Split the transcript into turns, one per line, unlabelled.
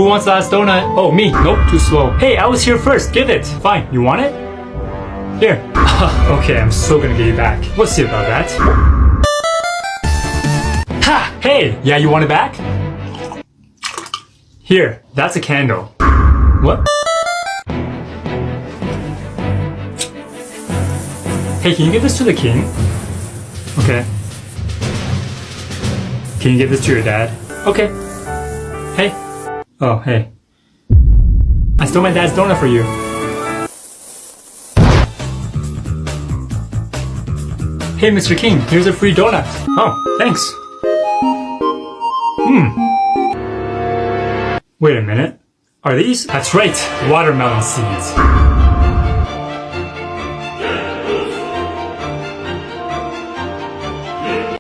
Who wants the last donut? Oh, me. Nope, too slow. Hey, I was here first. Give it. Fine. You want it? Here. Okay, I'm so gonna get you back. We'll see about that. Ha! Hey! Yeah, you want it back? Here. That's a candle. What? Hey, can you give this to the king? Okay. Can you give this to your dad? Okay. Hey. Oh, hey. I stole my dad's donut for you. Hey, Mr. King, here's a free donut. Oh, thanks. Wait a minute. Are these? That's right, watermelon seeds.